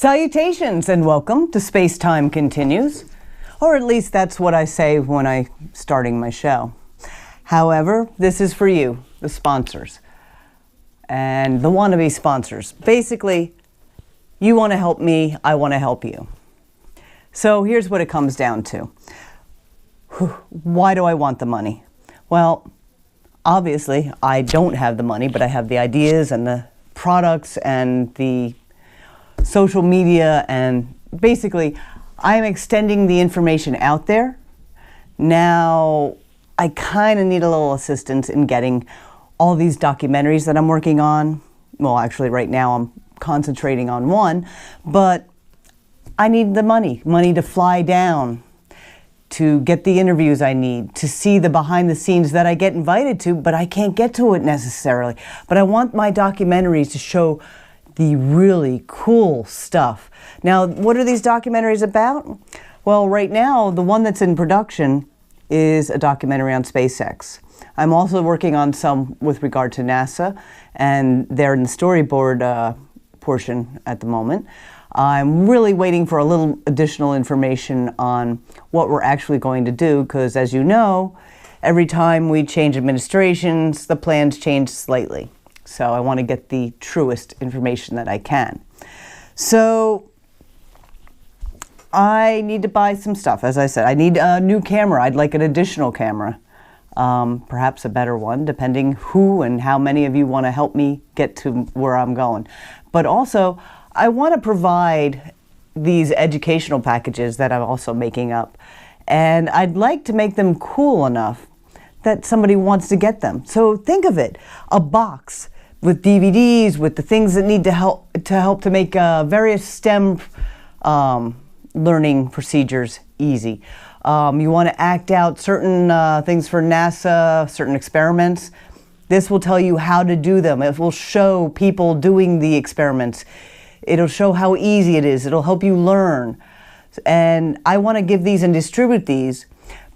Salutations and welcome to Space Time Continues, or at least that's what I say when I'm starting my show. However, this is for you, the sponsors, and the wannabe sponsors. Basically, you want to help me, I want to help you. So here's what it comes down to. Why do I want the money? Well, obviously, I don't have the money, but I have the ideas and the products and the social media, and basically I'm extending the information out there. Now I kind of need a little assistance in getting all these documentaries that I'm working on. Well, actually right now I'm concentrating on one, but I need the money to fly down, to get the interviews I need, to see the behind the scenes that I get invited to, but I can't get to it necessarily. But I want my documentaries to show the really cool stuff. Now, what are these documentaries about? Well, right now, the one that's in production is a documentary on SpaceX. I'm also working on some with regard to NASA, and they're in the storyboard portion at the moment. I'm really waiting for a little additional information on what we're actually going to do, because as you know, every time we change administrations, the plans change slightly. So I want to get the truest information that I can. So I need to buy some stuff. As I said, I need a new camera. I'd like an additional camera, perhaps a better one, depending who and how many of you want to help me get to where I'm going. But also, I want to provide these educational packages that I'm also making up. And I'd like to make them cool enough that somebody wants to get them. So think of it, a box with DVDs, with the things that need to help to make various STEM learning procedures easy. You want to act out certain things for NASA, certain experiments. This will tell you how to do them. It will show people doing the experiments. It'll show how easy it is. It'll help you learn. And I want to give these and distribute these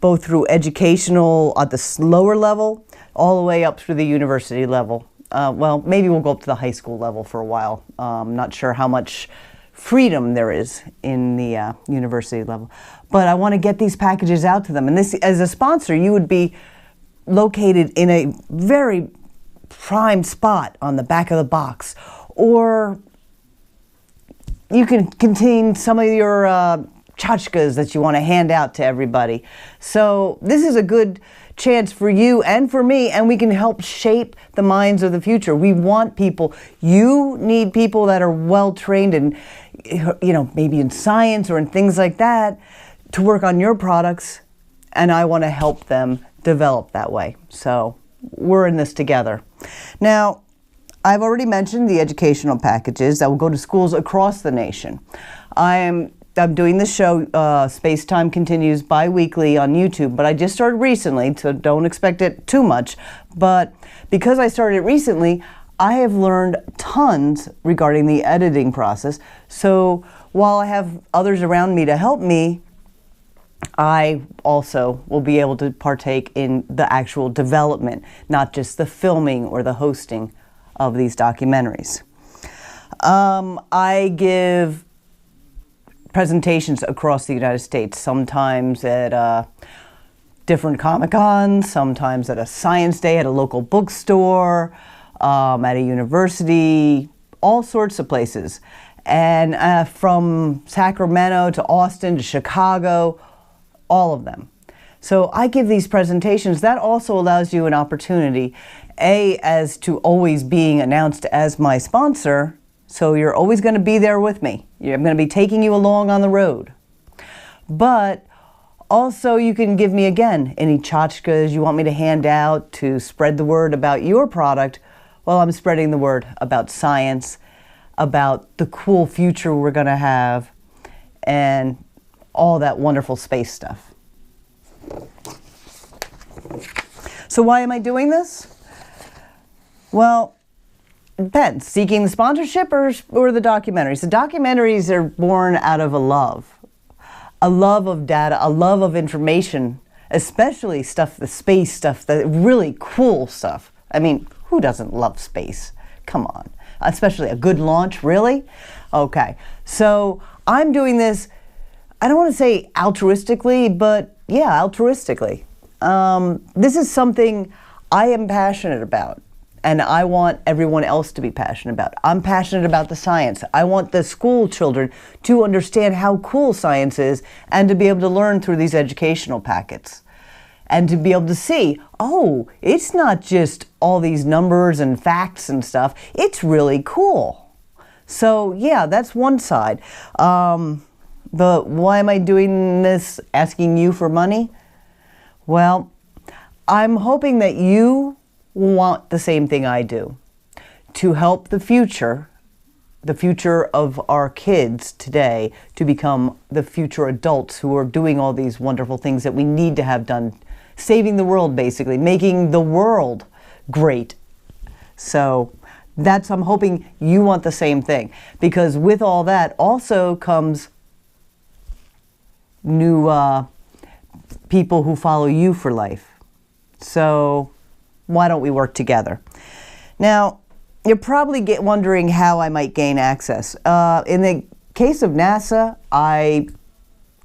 both through educational at the lower level, all the way up through the university level. Well, maybe we'll go up to the high school level for a while. I'm not sure how much freedom there is in the university level. But I want to get these packages out to them. And this, as a sponsor, you would be located in a very prime spot on the back of the box. Or you can contain some of your tchotchkes that you want to hand out to everybody. So this is a good chance for you and for me, and we can help shape the minds of the future. We want people, you need people that are well trained in, maybe in science or in things like that, to work on your products, and I want to help them develop that way. So we're in this together. Now, I've already mentioned the educational packages that will go to schools across the nation. I'm doing this show, Space Time Continues, bi-weekly on YouTube, but I just started recently, so don't expect it too much. But because I started it recently, I have learned tons regarding the editing process. So while I have others around me to help me, I also will be able to partake in the actual development, not just the filming or the hosting of these documentaries. I give presentations across the United States, sometimes at different Comic-Cons, sometimes at a science day at a local bookstore, at a university, all sorts of places. And from Sacramento to Austin to Chicago, all of them. So I give these presentations. That also allows you an opportunity, as to always being announced as my sponsor, so you're always going to be there with me. I'm going to be taking you along on the road. But also you can give me, again, any tchotchkes you want me to hand out to spread the word about your product. Well, I'm spreading the word about science, about the cool future we're going to have, and all that wonderful space stuff. So why am I doing this? Well, it depends. Seeking the sponsorship or the documentaries. The documentaries are born out of a love of data, a love of information, especially stuff, the space stuff, the really cool stuff. I mean, who doesn't love space? Come on. especially a good launch, really? Okay, so I'm doing this, I don't want to say altruistically, but yeah, altruistically. This is something I am passionate about, and I want everyone else to be passionate about. I'm passionate about the science. I want the school children to understand how cool science is and to be able to learn through these educational packets. And to be able to see, oh, it's not just all these numbers and facts and stuff, it's really cool. So yeah, that's one side. But why am I doing this, asking you for money? Well, I'm hoping that you want the same thing I do, to help the future of our kids today, to become the future adults who are doing all these wonderful things that we need to have done, saving the world basically, making the world great. So I'm hoping you want the same thing, because with all that also comes new people who follow you for life. So why don't we work together? Now, you're probably wondering how I might gain access. In the case of NASA, I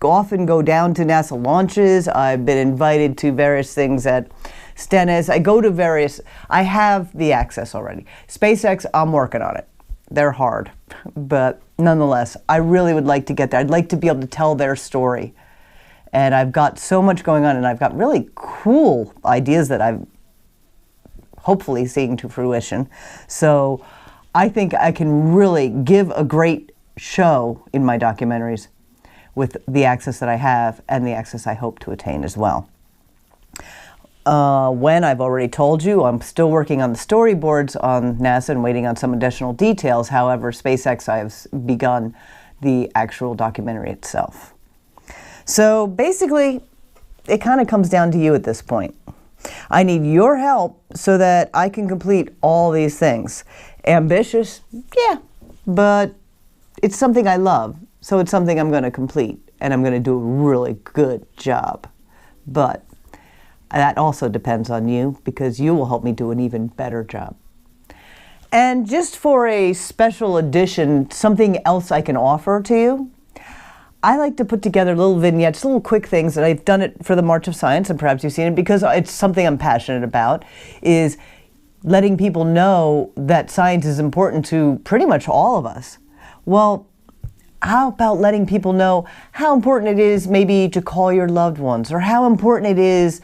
often go down to NASA launches. I've been invited to various things at Stennis. I have the access already. SpaceX, I'm working on it. They're hard, but nonetheless, I really would like to get there. I'd like to be able to tell their story. And I've got so much going on, and I've got really cool ideas that I'm hopefully seeing to fruition. So I think I can really give a great show in my documentaries with the access that I have and the access I hope to attain as well. When, I've already told you, I'm still working on the storyboards on NASA and waiting on some additional details. However, SpaceX, I've begun the actual documentary itself. So basically, it kind of comes down to you at this point. I need your help so that I can complete all these things. Ambitious? Yeah, but it's something I love, so it's something I'm going to complete, and I'm going to do a really good job. But that also depends on you, because you will help me do an even better job. And just for a special edition, something else I can offer to you, I like to put together little vignettes, little quick things, that I've done it for the March of Science, and perhaps you've seen it because it's something I'm passionate about, is letting people know that science is important to pretty much all of us. Well, how about letting people know how important it is maybe to call your loved ones, or how important it is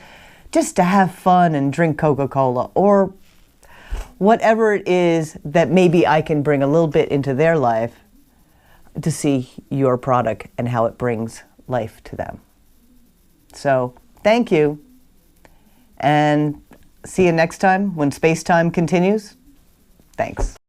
just to have fun and drink Coca-Cola, or whatever it is that maybe I can bring a little bit into their life to see your product and how it brings life to them. So thank you, and see you next time when space time continues. Thanks.